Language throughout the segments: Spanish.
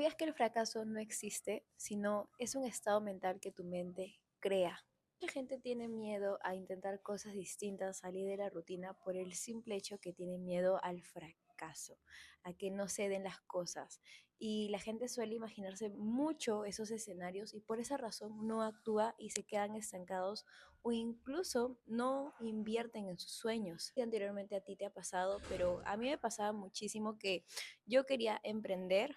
¿Sabías que el fracaso no existe, sino es un estado mental que tu mente crea? Mucha gente tiene miedo a intentar cosas distintas, salir de la rutina por el simple hecho que tiene miedo al fracaso, a que no se den las cosas. Y la gente suele imaginarse mucho esos escenarios y por esa razón no actúa y se quedan estancados o incluso no invierten en sus sueños. Anteriormente a ti te ha pasado, pero a mí me pasaba muchísimo que yo quería emprender,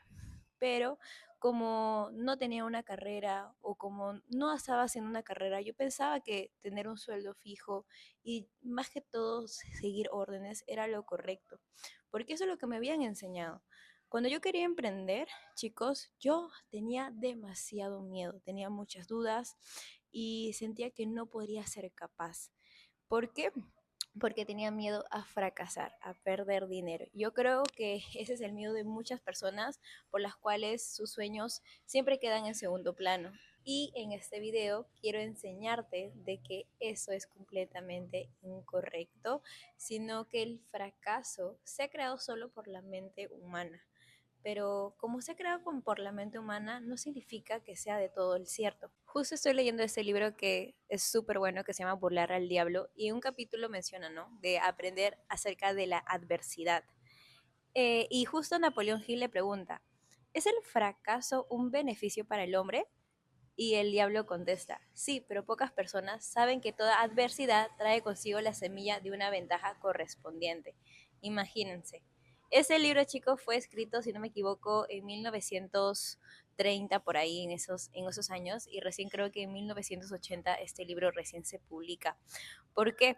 pero como no tenía una carrera o como no estaba haciendo una carrera, yo pensaba que tener un sueldo fijo y más que todo seguir órdenes era lo correcto, porque eso es lo que me habían enseñado. Cuando yo quería emprender, chicos, yo tenía demasiado miedo, tenía muchas dudas y sentía que no podría ser capaz. ¿Por qué? Porque tenía miedo a fracasar, a perder dinero. Yo creo que ese es el miedo de muchas personas por las cuales sus sueños siempre quedan en segundo plano. Y en este video quiero enseñarte de que eso es completamente incorrecto, sino que el fracaso se ha creado solo por la mente humana. Pero como se ha creado por la mente humana, no significa que sea de todo el cierto. Justo estoy leyendo este libro que es súper bueno, que se llama Burlar al Diablo, y un capítulo menciona, ¿no? De aprender acerca de la adversidad. Y justo Napoleón Hill le pregunta, ¿es el fracaso un beneficio para el hombre? Y el diablo contesta, sí, pero pocas personas saben que toda adversidad trae consigo la semilla de una ventaja correspondiente. Imagínense. Ese libro, chicos, fue escrito, si no me equivoco, en 1930, por ahí, en esos años, y recién creo que en 1980 este libro recién se publica. ¿Por qué?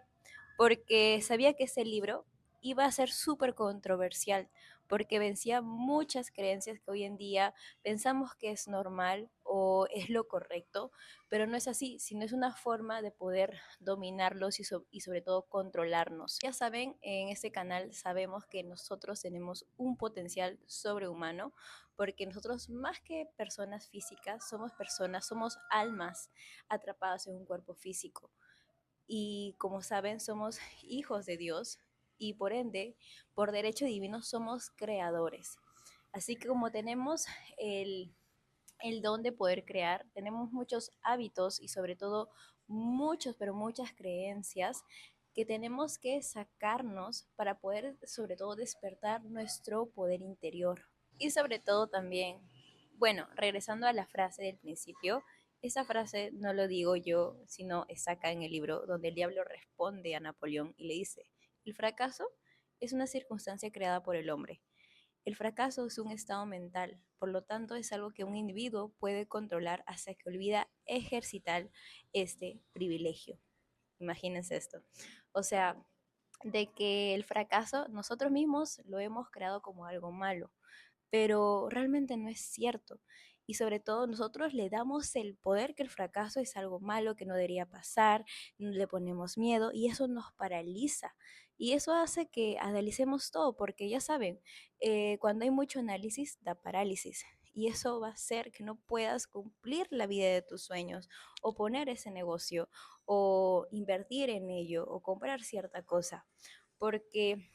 Porque sabía que ese libro iba a ser súper controversial, porque vencía muchas creencias que hoy en día pensamos que es normal o es lo correcto, pero no es así, sino es una forma de poder dominarlos y sobre todo controlarnos. Ya saben, en este canal sabemos que nosotros tenemos un potencial sobrehumano, porque nosotros más que personas físicas, somos personas, somos almas atrapadas en un cuerpo físico y como saben somos hijos de Dios y por ende, por derecho divino somos creadores. Así que como tenemos el, el don de poder crear, tenemos muchos hábitos y sobre todo muchos, pero muchas creencias que tenemos que sacarnos para poder sobre todo despertar nuestro poder interior. Y sobre todo también, bueno, regresando a la frase del principio, esa frase no lo digo yo, sino está acá en el libro, donde el diablo responde a Napoleón y le dice, el fracaso es una circunstancia creada por el hombre. El fracaso es un estado mental, por lo tanto es algo que un individuo puede controlar hasta que olvida ejercitar este privilegio. Imagínense esto. O sea, de que el fracaso nosotros mismos lo hemos creado como algo malo, pero realmente no es cierto. Y sobre todo nosotros le damos el poder que el fracaso es algo malo, que no debería pasar, le ponemos miedo y eso nos paraliza. Y eso hace que analicemos todo, porque ya saben, cuando hay mucho análisis da parálisis. Y eso va a hacer que no puedas cumplir la vida de tus sueños o poner ese negocio o invertir en ello o comprar cierta cosa. Porque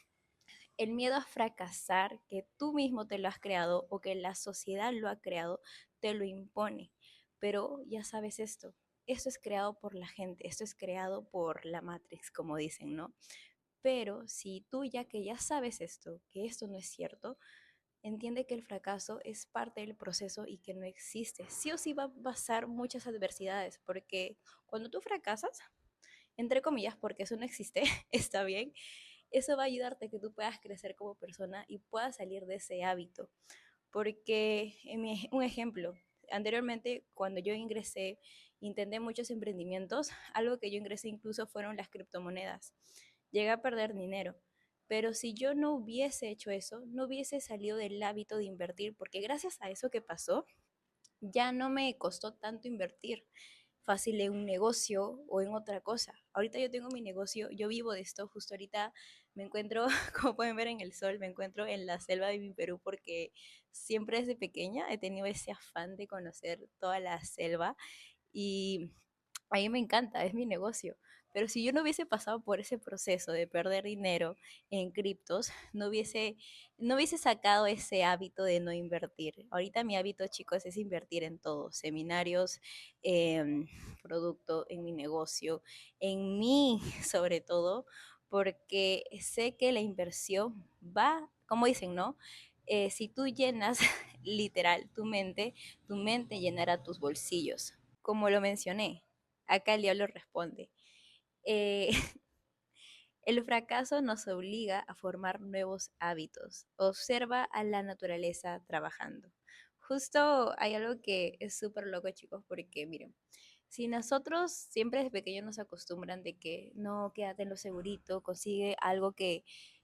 el miedo a fracasar, que tú mismo te lo has creado o que la sociedad lo ha creado, te lo impone. Pero ya sabes esto es creado por la gente, esto es creado por la Matrix, como dicen, ¿no? Pero si tú ya que ya sabes esto, que esto no es cierto, entiende que el fracaso es parte del proceso y que no existe. Sí o sí va a pasar muchas adversidades, porque cuando tú fracasas, entre comillas, porque eso no existe, está bien, eso va a ayudarte a que tú puedas crecer como persona y puedas salir de ese hábito. Porque, un ejemplo, anteriormente cuando yo ingresé, intenté muchos emprendimientos, algo que yo ingresé incluso fueron las criptomonedas. Llegué a perder dinero, pero si yo no hubiese hecho eso, no hubiese salido del hábito de invertir, porque gracias a eso que pasó, ya no me costó tanto invertir fácil en un negocio o en otra cosa. Ahorita yo tengo mi negocio, yo vivo de esto, justo ahorita me encuentro, como pueden ver en el sol, me encuentro en la selva de mi Perú porque siempre desde pequeña he tenido ese afán de conocer toda la selva y a mí me encanta, es mi negocio. Pero si yo no hubiese pasado por ese proceso de perder dinero en criptos, no hubiese sacado ese hábito de no invertir. Ahorita mi hábito, chicos, es invertir en todo, seminarios, em, producto, en mi negocio, en mí sobre todo, porque sé que la inversión va, como dicen, ¿no? Si tú llenas literal tu mente llenará tus bolsillos. Como lo mencioné, acá el diablo responde. Eh, el fracaso nos obliga a formar nuevos hábitos. Observa a la naturaleza trabajando. Justo hay algo que es súper loco, chicos, porque miren, si nosotros siempre desde pequeños nos acostumbran de que no, quédate en lo segurito, consigue algo que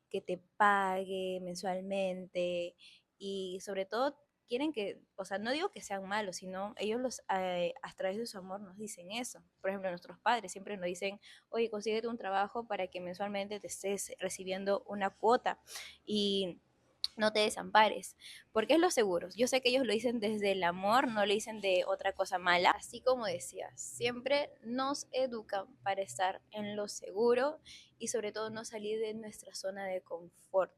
te pague mensualmente y sobre todo quieren que, o sea, no digo que sean malos, sino ellos a través de su amor nos dicen eso. Por ejemplo, nuestros padres siempre nos dicen, oye, consíguete un trabajo para que mensualmente te estés recibiendo una cuota y no te desampares, porque es lo seguro. Yo sé que ellos lo dicen desde el amor, no lo dicen de otra cosa mala. Así como decía, siempre nos educan para estar en lo seguro y sobre todo no salir de nuestra zona de confort.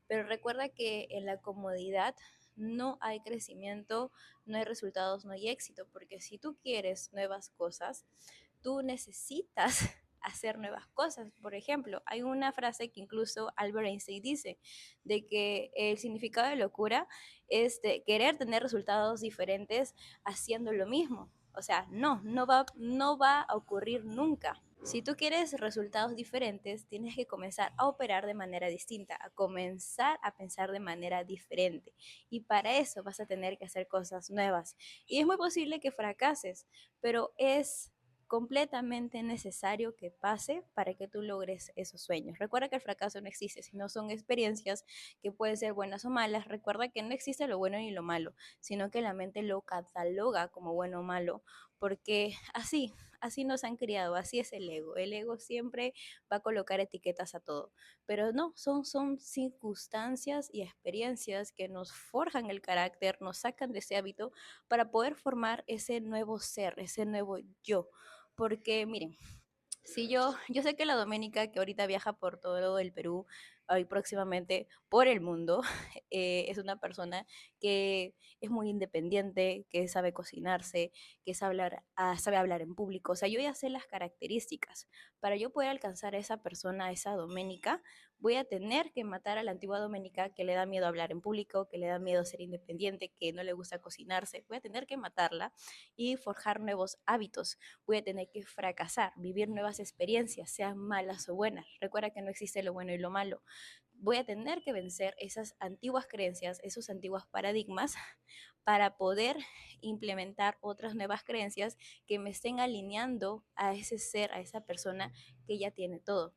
Pero recuerda que en la comodidad no hay crecimiento, no hay resultados, no hay éxito, porque si tú quieres nuevas cosas, tú necesitas hacer nuevas cosas. Por ejemplo, hay una frase que incluso Albert Einstein dice, de que el significado de locura es de querer tener resultados diferentes haciendo lo mismo. O sea, no va a ocurrir nunca. Si tú quieres resultados diferentes, tienes que comenzar a operar de manera distinta, a comenzar a pensar de manera diferente. Y para eso vas a tener que hacer cosas nuevas. Y es muy posible que fracases, pero es completamente necesario que pase para que tú logres esos sueños. Recuerda que el fracaso no existe, sino son experiencias que pueden ser buenas o malas. Recuerda que no existe lo bueno ni lo malo, sino que la mente lo cataloga como bueno o malo, porque así nos han criado, así es el ego. El ego siempre va a colocar etiquetas a todo, pero no, son circunstancias y experiencias que nos forjan el carácter, nos sacan de ese hábito para poder formar ese nuevo ser, ese nuevo yo. Porque miren, si yo sé que la Doménica, que ahorita viaja por todo el Perú y próximamente por el mundo, es una persona que es muy independiente, que sabe cocinarse, que sabe hablar en público. O sea, yo ya sé las características. Para yo poder alcanzar a esa persona, a esa Doménica, voy a tener que matar a la antigua Doménica que le da miedo hablar en público, que le da miedo ser independiente, que no le gusta cocinarse. Voy a tener que matarla y forjar nuevos hábitos. Voy a tener que fracasar, vivir nuevas experiencias, sean malas o buenas. Recuerda que no existe lo bueno y lo malo. Voy a tener que vencer esas antiguas creencias, esos antiguos paradigmas para poder implementar otras nuevas creencias que me estén alineando a ese ser, a esa persona que ya tiene todo.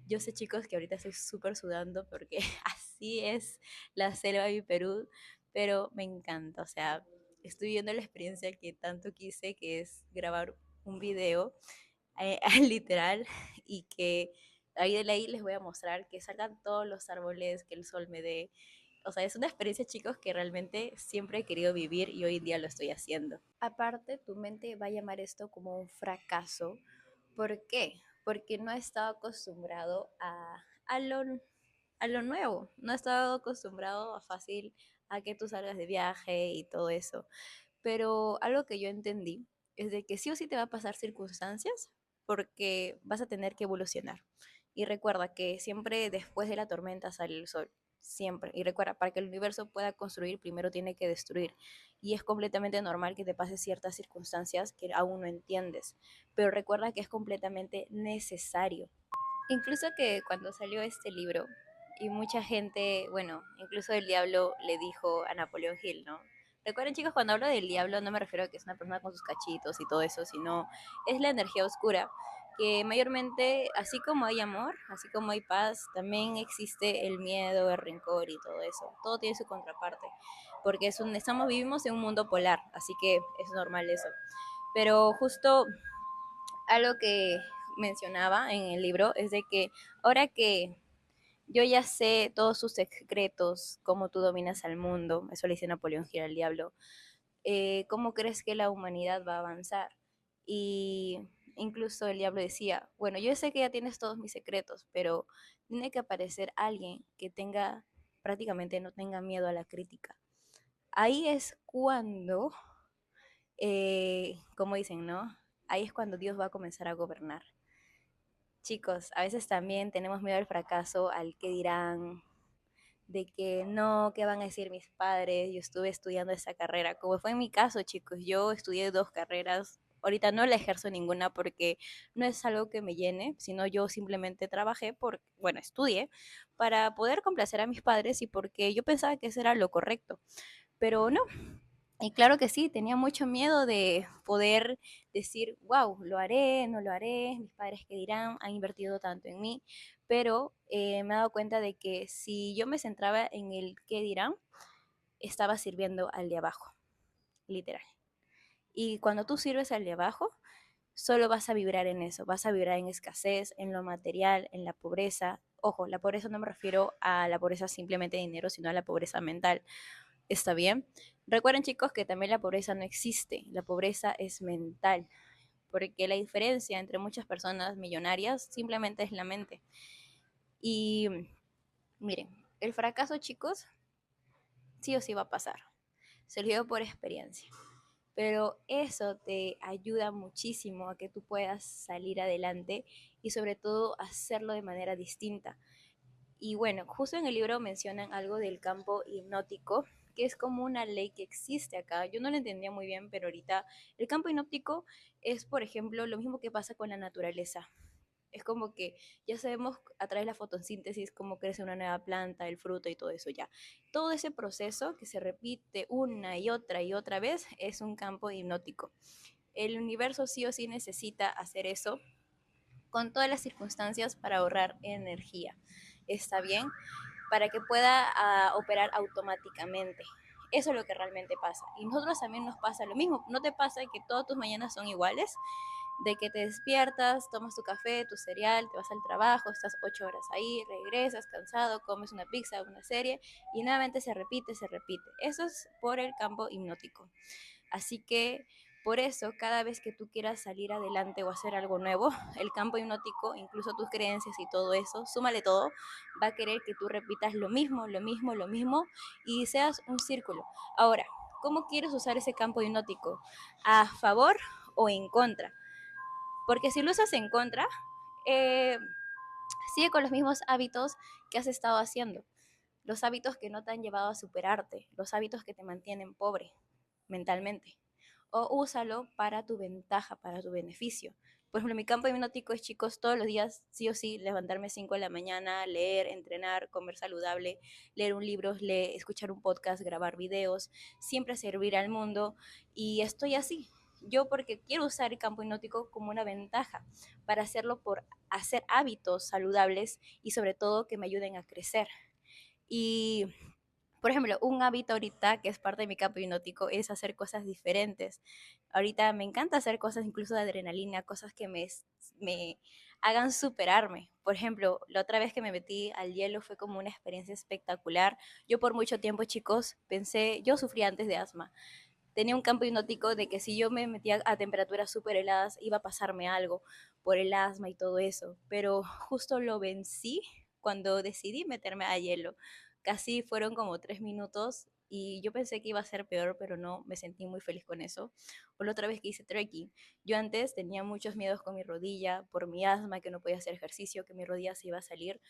Yo sé, chicos, que ahorita estoy súper sudando porque así es la selva de Perú, pero me encanta. O sea, estoy viendo la experiencia que tanto quise, que es grabar un video literal y que ahí de ahí les voy a mostrar que salgan todos los árboles, que el sol me dé. O sea, es una experiencia, chicos, que realmente siempre he querido vivir y hoy en día lo estoy haciendo. Aparte, tu mente va a llamar esto como un fracaso. ¿Por qué? Porque no ha estado acostumbrado a lo nuevo, no ha estado acostumbrado a fácil a que tú salgas de viaje y todo eso. Pero algo que yo entendí es de que sí o sí te va a pasar circunstancias porque vas a tener que evolucionar. Y recuerda que siempre después de la tormenta sale el sol, siempre. Y recuerda, para que el universo pueda construir, primero tiene que destruir. Y es completamente normal que te pase ciertas circunstancias que aún no entiendes. Pero recuerda que es completamente necesario. Incluso que cuando salió este libro, y mucha gente, bueno, incluso el diablo le dijo a Napoleón Hill, ¿no? Recuerden, chicos, cuando hablo del diablo no me refiero a que es una persona con sus cachitos y todo eso, sino es la energía oscura, que mayormente, así como hay amor, así como hay paz, también existe el miedo, el rencor y todo eso. Todo tiene su contraparte, porque vivimos en un mundo polar, así que es normal eso. Pero justo algo que mencionaba en el libro es de que ahora que yo ya sé todos sus secretos, cómo tú dominas al mundo, eso le dice Napoleón Hill al diablo, ¿cómo crees que la humanidad va a avanzar? Y Incluso el diablo decía, bueno, yo sé que ya tienes todos mis secretos, pero tiene que aparecer alguien que tenga, prácticamente no tenga miedo a la crítica. Ahí es cuando, como dicen, ¿no? Ahí es cuando Dios va a comenzar a gobernar. Chicos, a veces también tenemos miedo al fracaso, al que dirán, de que no, ¿qué van a decir mis padres? Yo estuve estudiando esa carrera, como fue en mi caso, chicos, yo estudié 2 carreras, ahorita no la ejerzo ninguna porque no es algo que me llene, sino yo simplemente trabajé bueno, estudié para poder complacer a mis padres y porque yo pensaba que eso era lo correcto, pero no. Y claro que sí, tenía mucho miedo de poder decir, wow, lo haré, no lo haré, mis padres qué dirán, han invertido tanto en mí, pero me he dado cuenta de que si yo me centraba en el qué dirán, estaba sirviendo al de abajo, literal. Y cuando tú sirves al de abajo, solo vas a vibrar en eso, vas a vibrar en escasez, en lo material, en la pobreza. Ojo, la pobreza no me refiero a la pobreza simplemente de dinero, sino a la pobreza mental. ¿Está bien? Recuerden, chicos, que también la pobreza no existe, la pobreza es mental, porque la diferencia entre muchas personas millonarias simplemente es la mente. Y miren, el fracaso, chicos, sí o sí va a pasar. Se lo digo por experiencia. Pero eso te ayuda muchísimo a que tú puedas salir adelante y sobre todo hacerlo de manera distinta. Y bueno, justo en el libro mencionan algo del campo hipnótico, que es como una ley que existe acá. Yo no lo entendía muy bien, pero ahorita el campo hipnótico es, por ejemplo, lo mismo que pasa con la naturaleza. Es como que ya sabemos a través de la fotosíntesis cómo crece una nueva planta, el fruto y todo eso ya. Todo ese proceso que se repite una y otra vez es un campo hipnótico. El universo sí o sí necesita hacer eso con todas las circunstancias para ahorrar energía. ¿Está bien? Para que pueda operar automáticamente. Eso es lo que realmente pasa. Y nosotros también nos pasa lo mismo. ¿No te pasa que todas tus mañanas son iguales? De que te despiertas, tomas tu café, tu cereal, te vas al trabajo, estás 8 horas ahí, regresas cansado, comes una pizza, una serie y nuevamente se repite, se repite. Eso es por el campo hipnótico. Así que por eso, cada vez que tú quieras salir adelante o hacer algo nuevo, el campo hipnótico, incluso tus creencias y todo eso, súmale todo, va a querer que tú repitas lo mismo, lo mismo, lo mismo y seas un círculo. Ahora, ¿cómo quieres usar ese campo hipnótico? ¿A favor o en contra? Porque si lo usas en contra, eh, sigue con los mismos hábitos que has estado haciendo. Los hábitos que no te han llevado a superarte, los hábitos que te mantienen pobre mentalmente. O úsalo para tu ventaja, para tu beneficio. Por ejemplo, mi campo hipnótico es, chicos, todos los días, sí o sí, levantarme 5 de la mañana, leer, entrenar, comer saludable, leer un libro, escuchar un podcast, grabar videos, siempre servir al mundo. Y estoy así. Yo porque quiero usar el campo hipnótico como una ventaja para hacerlo por hacer hábitos saludables y sobre todo que me ayuden a crecer. Y por ejemplo, un hábito ahorita que es parte de mi campo hipnótico es hacer cosas diferentes. Ahorita me encanta hacer cosas incluso de adrenalina, cosas que me hagan superarme. Por ejemplo, la otra vez que me metí al hielo fue como una experiencia espectacular. Yo por mucho tiempo, chicos, pensé, yo sufría antes de asma. Tenía un campo hipnótico de que si yo me metía a temperaturas súper heladas iba a pasarme algo por el asma y todo eso. Pero justo lo vencí cuando decidí meterme a hielo. Casi fueron como 3 minutos y yo pensé que iba a ser peor, pero no, me sentí muy feliz con eso. O la otra vez que hice trekking, yo antes tenía muchos miedos con mi rodilla, por mi asma, que no podía hacer ejercicio, que mi rodilla se iba a salir,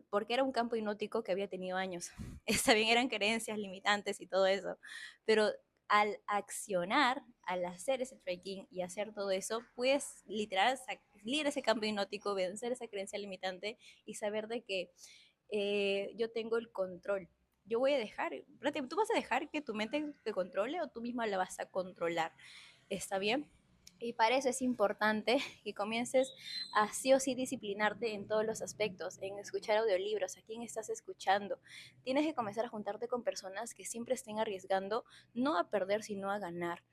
porque era un campo hipnótico que había tenido años. Está bien, eran creencias limitantes y todo eso, pero al accionar, al hacer ese trekking y hacer todo eso, puedes literal salir ese campo hipnótico, vencer esa creencia limitante y saber de que yo tengo el control. Yo voy a dejar, tú vas a dejar que tu mente te controle o tú misma la vas a controlar. ¿Está bien? Y para eso es importante que comiences a sí o sí disciplinarte en todos los aspectos, en escuchar audiolibros, a quién estás escuchando. Tienes que comenzar a juntarte con personas que siempre estén arriesgando, no a perder, sino a ganar.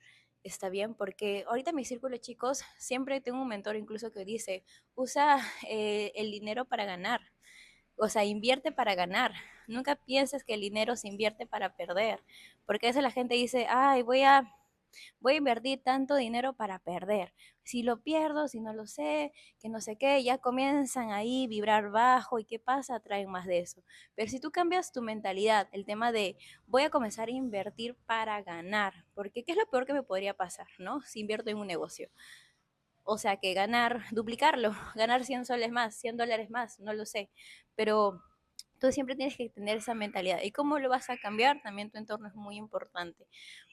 Está bien, porque ahorita en mi círculo, chicos, siempre tengo un mentor incluso que dice, usa el dinero para ganar. O sea, invierte para ganar. Nunca pienses que el dinero se invierte para perder. Porque a veces la gente dice, ay, voy a voy a invertir tanto dinero para perder. Si lo pierdo, si no lo sé, que no sé qué, ya comienzan ahí a vibrar bajo y qué pasa, traen más de eso. Pero si tú cambias tu mentalidad, el tema de voy a comenzar a invertir para ganar, porque ¿qué es lo peor que me podría pasar, no? Si invierto en un negocio. O sea, que ganar, duplicarlo, ganar 100 soles más, 100 dólares más, no lo sé. Pero tú siempre tienes que tener esa mentalidad. ¿Y cómo lo vas a cambiar? También tu entorno es muy importante.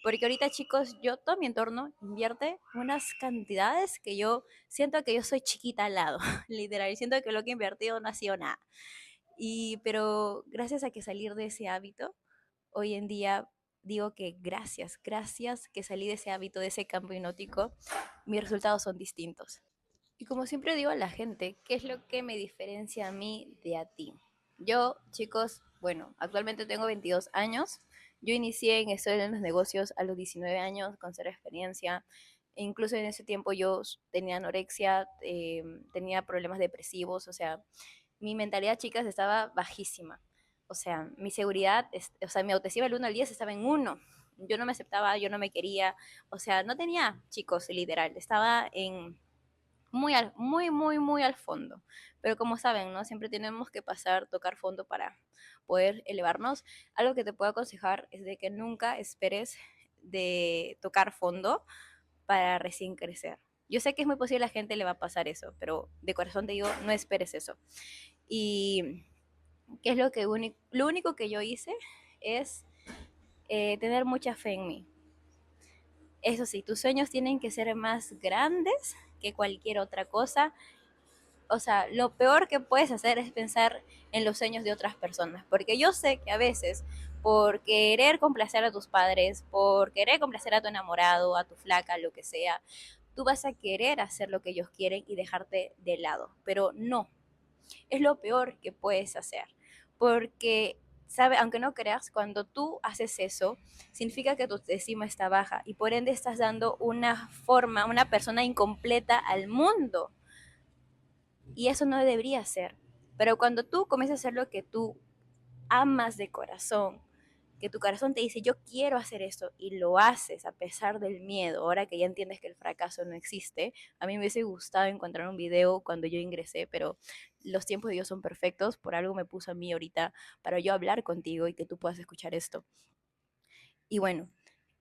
Porque ahorita, chicos, todo mi entorno invierte unas cantidades que yo siento que yo soy chiquita al lado, literal. Y siento que lo que he invertido no ha sido nada. Pero gracias a que salir de ese hábito, hoy en día digo que gracias que salí de ese hábito, de ese campo hipnótico, mis resultados son distintos. Y como siempre digo a la gente, ¿qué es lo que me diferencia a mí de a ti? Yo, chicos, bueno, actualmente tengo 22 años. Yo inicié en esto en los negocios a los 19 años con cero experiencia. E incluso en ese tiempo yo tenía anorexia, tenía problemas depresivos, o sea, mi mentalidad, chicas, estaba bajísima. O sea, mi seguridad, o sea, mi autoestima del 1 al 10 estaba en 1. Yo no me aceptaba, yo no me quería, o sea, no tenía, chicos, literal, estaba en muy al fondo. Pero como saben, ¿no? Siempre tenemos que pasar, tocar fondo para poder elevarnos. Algo que te puedo aconsejar es de que nunca esperes de tocar fondo para recién crecer. Yo sé que es muy posible a la gente le va a pasar eso, pero de corazón te digo, no esperes eso. Y qué es lo único que yo hice es tener mucha fe en mí. Eso sí, tus sueños tienen que ser más grandes que cualquier otra cosa. O sea, lo peor que puedes hacer es pensar en los sueños de otras personas, porque yo sé que a veces por querer complacer a tus padres, por querer complacer a tu enamorado, a tu flaca, lo que sea, tú vas a querer hacer lo que ellos quieren y dejarte de lado, pero no, es lo peor que puedes hacer, porque sabe, aunque no creas, cuando tú haces eso, significa que tu autoestima está baja y por ende estás dando una persona incompleta al mundo. Y eso no debería ser. Pero cuando tú comienzas a hacer lo que tú amas de corazón, que tu corazón te dice, yo quiero hacer esto, y lo haces a pesar del miedo, ahora que ya entiendes que el fracaso no existe, a mí me hubiese gustado encontrar un video cuando yo ingresé, pero los tiempos de Dios son perfectos, por algo me puso a mí ahorita para yo hablar contigo y que tú puedas escuchar esto. Y bueno,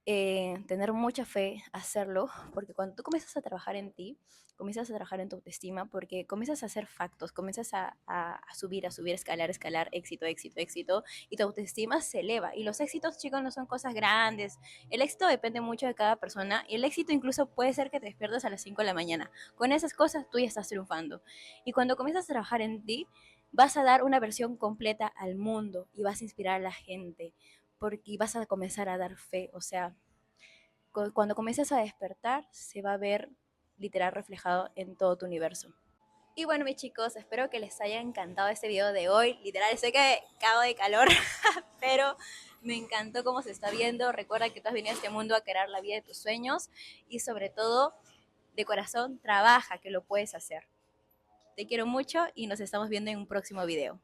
tener mucha fe, hacerlo, porque cuando tú comienzas a trabajar en ti, comienzas a trabajar en tu autoestima, porque comienzas a hacer factos, comienzas a subir, escalar, éxito, y tu autoestima se eleva. Y los éxitos, chicos, no son cosas grandes. El éxito depende mucho de cada persona, y el éxito incluso puede ser que te despiertes a las 5 de la mañana. Con esas cosas tú ya estás triunfando. Y cuando comienzas a trabajar en ti, vas a dar una versión completa al mundo y vas a inspirar a la gente porque vas a comenzar a dar fe, o sea, cuando comiences a despertar, se va a ver literal reflejado en todo tu universo. Y bueno, mis chicos, espero que les haya encantado este video de hoy. Literal, sé que cago de calor, pero me encantó cómo se está viendo. Recuerda que tú has venido a este mundo a crear la vida de tus sueños y sobre todo, de corazón, trabaja, que lo puedes hacer. Te quiero mucho y nos estamos viendo en un próximo video.